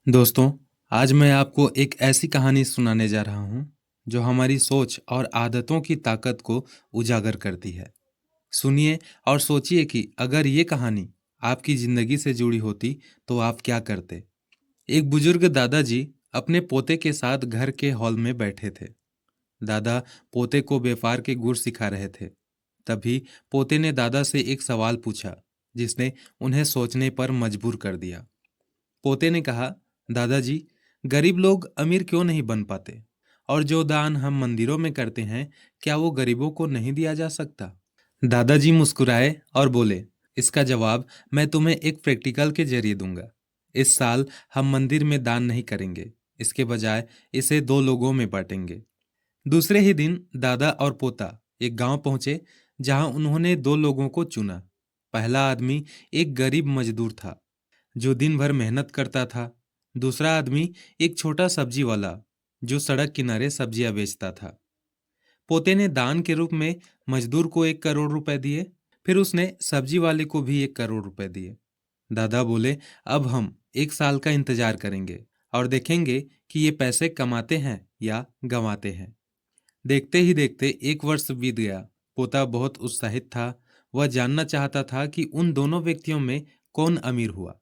दोस्तों, आज मैं आपको एक ऐसी कहानी सुनाने जा रहा हूँ, जो हमारी सोच और आदतों की ताकत को उजागर करती है। सुनिए और सोचिए कि अगर ये कहानी आपकी जिंदगी से जुड़ी होती, तो आप क्या करते? एक बुजुर्ग दादाजी अपने पोते के साथ घर के हॉल में बैठे थे। दादा पोते को व्यापार के गुर सिखा रहे थे। तभी पोते ने दादा से एक सवाल पूछा, जिसने उन्हें सोचने पर मजबूर कर दिया। पोते ने कहा, दादाजी, गरीब लोग अमीर क्यों नहीं बन पाते? और जो दान हम मंदिरों में करते हैं, क्या वो गरीबों को नहीं दिया जा सकता? दादाजी मुस्कुराए और बोले, इसका जवाब मैं तुम्हें एक प्रैक्टिकल के जरिए दूंगा। इस साल हम मंदिर में दान नहीं करेंगे, इसके बजाय इसे दो लोगों में बांटेंगे। दूसरे ही दिन दादा और पोता एक गांव पहुंचे, जहां उन्होंने दो लोगों को चुना। पहला आदमी एक गरीब मजदूर था, जो दिन भर मेहनत करता था। दूसरा आदमी एक छोटा सब्जी वाला, जो सड़क किनारे सब्जियां बेचता था। पोते ने दान के रूप में मजदूर को 1 करोड़ रुपए दिए। फिर उसने सब्जी वाले को भी 1 करोड़ रुपए दिए। दादा बोले, अब हम एक साल का इंतजार करेंगे और देखेंगे कि ये पैसे कमाते हैं या गंवाते हैं। देखते ही देखते 1 वर्ष बीत गया। पोता बहुत उत्साहित था। वह जानना चाहता था कि उन दोनों व्यक्तियों में कौन अमीर हुआ।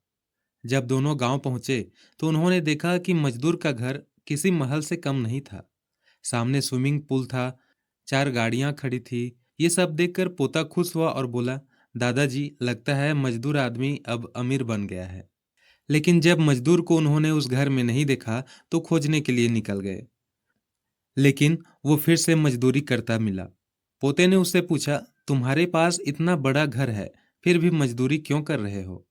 जब दोनों गांव पहुंचे, तो उन्होंने देखा कि मजदूर का घर किसी महल से कम नहीं था। सामने स्विमिंग पूल था, 4 गाड़ियां खड़ी थी। ये सब देखकर पोता खुश हुआ और बोला, दादाजी, लगता है मजदूर आदमी अब अमीर बन गया है। लेकिन जब मजदूर को उन्होंने उस घर में नहीं देखा, तो खोजने के लिए निकल गए। लेकिन वो फिर से मजदूरी करता मिला। पोते ने उससे पूछा, तुम्हारे पास इतना बड़ा घर है, फिर भी मजदूरी क्यों कर रहे हो?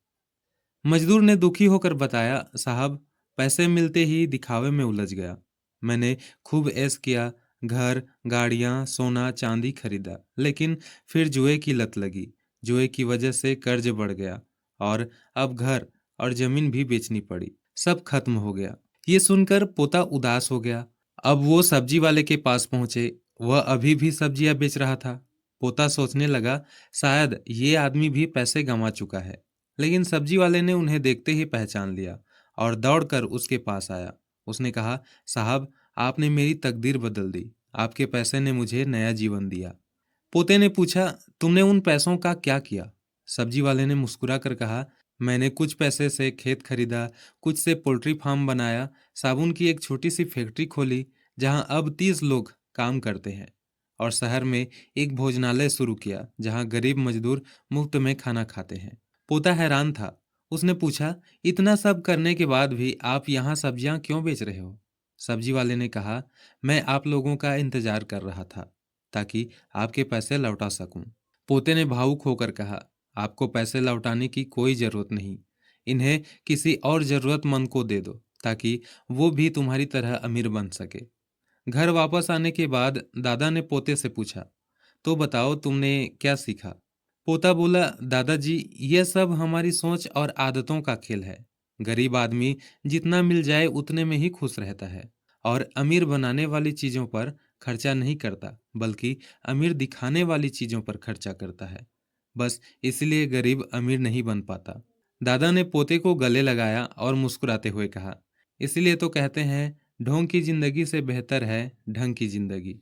मजदूर ने दुखी होकर बताया, साहब, पैसे मिलते ही दिखावे में उलझ गया। मैंने खूब ऐश किया, घर, गाड़ियां, सोना चांदी खरीदा, लेकिन फिर जुए की लत लगी। जुए की वजह से कर्ज बढ़ गया और अब घर और जमीन भी बेचनी पड़ी। सब खत्म हो गया। ये सुनकर पोता उदास हो गया। अब वो सब्जी वाले के पास पहुंचे। वह अभी भी सब्जियां बेच रहा था। पोता सोचने लगा, शायद ये आदमी भी पैसे गंवा चुका है। लेकिन सब्जी वाले ने उन्हें देखते ही पहचान लिया और दौड़कर उसके पास आया। उसने कहा, साहब, आपने मेरी तकदीर बदल दी। आपके पैसे ने मुझे नया जीवन दिया। पोते ने पूछा, तुमने उन पैसों का क्या किया? सब्जी वाले ने मुस्कुरा कर कहा, मैंने कुछ पैसे से खेत खरीदा, कुछ से पोल्ट्री फार्म बनाया, साबुन की एक छोटी सी फैक्ट्री खोली, जहां अब 30 लोग काम करते हैं, और शहर में एक भोजनालय शुरू किया, जहां गरीब मजदूर मुफ्त में खाना खाते हैं। पोता हैरान था। उसने पूछा, इतना सब करने के बाद भी आप यहाँ सब्जियां क्यों बेच रहे हो? सब्जी वाले ने कहा, मैं आप लोगों का इंतजार कर रहा था, ताकि आपके पैसे लौटा सकूं। पोते ने भावुक होकर कहा, आपको पैसे लौटाने की कोई जरूरत नहीं। इन्हें किसी और जरूरतमंद को दे दो, ताकि वो भी तुम्हारी तरह अमीर बन सके। घर वापस आने के बाद दादा ने पोते से पूछा, तो बताओ, तुमने क्या सीखा? पोता बोला, दादाजी, यह सब हमारी सोच और आदतों का खेल है। गरीब आदमी जितना मिल जाए उतने में ही खुश रहता है, और अमीर बनाने वाली चीजों पर खर्चा नहीं करता, बल्कि अमीर दिखाने वाली चीजों पर खर्चा करता है। बस इसलिए गरीब अमीर नहीं बन पाता। दादा ने पोते को गले लगाया और मुस्कुराते हुए कहा, इसलिए तो कहते हैं, ढोंग की जिंदगी से बेहतर है ढंग की जिंदगी।